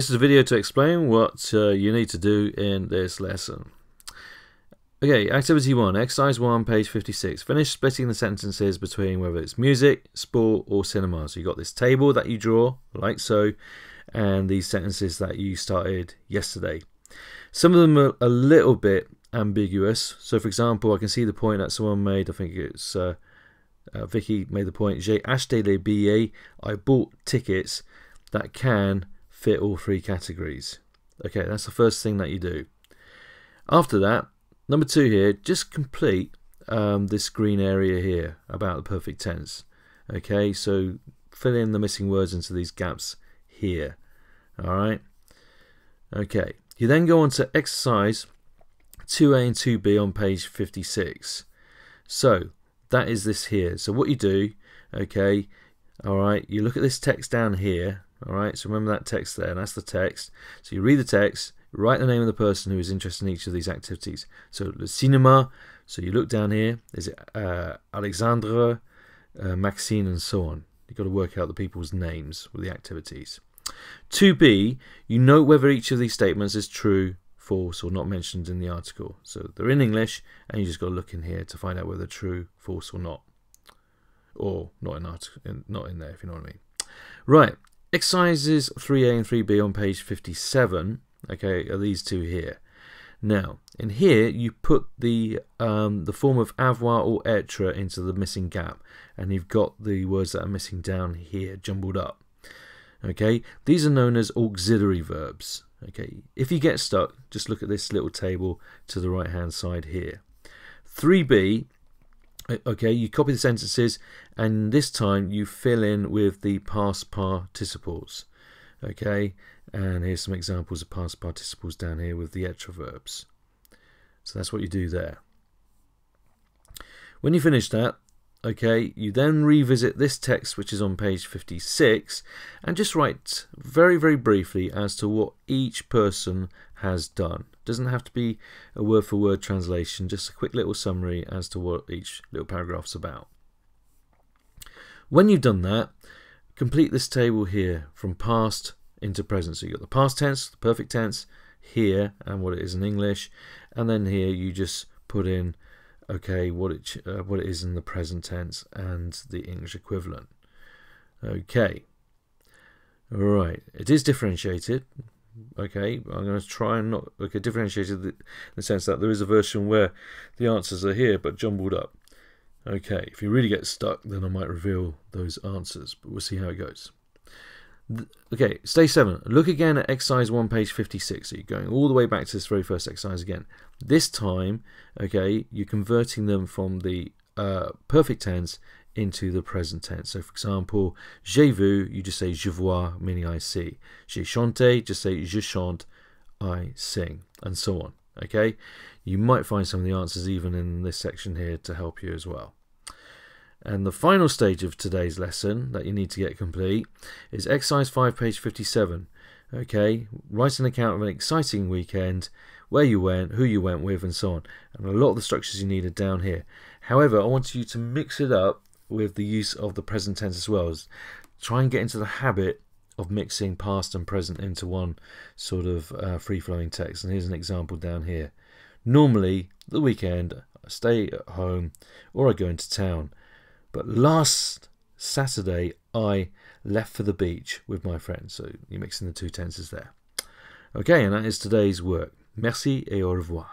This is a video to explain what you need to do in this lesson. Okay, activity 1, exercise 1, page 56. Finish splitting the sentences between whether it's music, sport or cinema. So you've got this table that you draw, like so, and these sentences that you started yesterday. Some of them are a little bit ambiguous. So for example, I can see the point that someone made, I think it's Vicky made the point, j'ai acheté les billets, I bought tickets that can fit all three categories. Okay, that's the first thing that you do. After that, number 2 here, just complete this green area here about the perfect tense. Okay, so fill in the missing words into these gaps here. Alright, okay, you then go on to exercise 2A and 2B on page 56. So that is this here. So what you do, okay, alright, you look at this text down here. Alright, so remember that text there, and that's the text. So you read the text, write the name of the person who is interested in each of these activities. So le cinéma, so you look down here, is it Alexandre, Maxine, and so on. You've got to work out the people's names with the activities. 2B, you note whether each of these statements is true, false, or not mentioned in the article. So they're in English, and you just got to look in here to find out whether they're true, false, or not. Or not in there, if you know what I mean. Right. Exercises 3A and 3B on page 57, okay, are these two here. Now, in here, you put the form of avoir or être into the missing gap, and you've got the words that are missing down here, jumbled up. Okay, these are known as auxiliary verbs. Okay, if you get stuck, just look at this little table to the right-hand side here. 3B, okay, you copy the sentences, and this time you fill in with the past participles. Okay, and here's some examples of past participles down here with the être verbs. So that's what you do there. When you finish that, okay, you then revisit this text, which is on page 56, and just write very, very briefly as to what each person has done. Doesn't have to be a word-for-word translation, just a quick little summary as to what each little paragraph's about. When you've done that, complete this table here from past into present. So you've got the past tense, the perfect tense here, and what it is in English, and then here you just put in, okay, what it is in the present tense and the English equivalent. Okay, all right, it is differentiated. Okay, I'm going to try and not differentiated in the sense that there is a version where the answers are here but jumbled up. Okay, if you really get stuck, then I might reveal those answers, but we'll see how it goes. Okay, stage 7. Look again at exercise 1, page 56. So you're going all the way back to this very first exercise again. This time, okay, you're converting them from the perfect tense into the present tense. So for example, j'ai vu, you just say je vois, meaning I see. J'ai chanté, just say je chante, I sing, and so on. Okay, you might find some of the answers even in this section here to help you as well. And the final stage of today's lesson that you need to get complete is exercise 5, page 57. Okay, write an account of an exciting weekend, where you went, who you went with, and so on. And a lot of the structures you need are down here. However, I want you to mix it up with the use of the present tense as well. Try and get into the habit of mixing past and present into one sort of free-flowing text. And here's an example down here. Normally, the weekend, I stay at home or I go into town. But last Saturday, I left for the beach with my friends. So you're mixing the two tenses there. Okay, and that is today's work. Merci et au revoir.